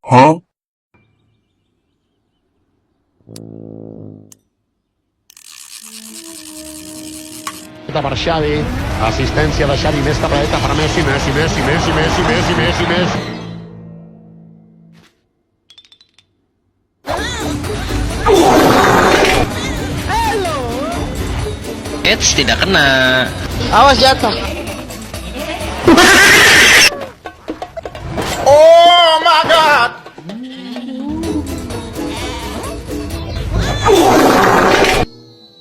Hah? Per Xavi, assistència de Xavi, més cap a dreta per Messi, Messi. Eits, tidak kena. Awas jatuh.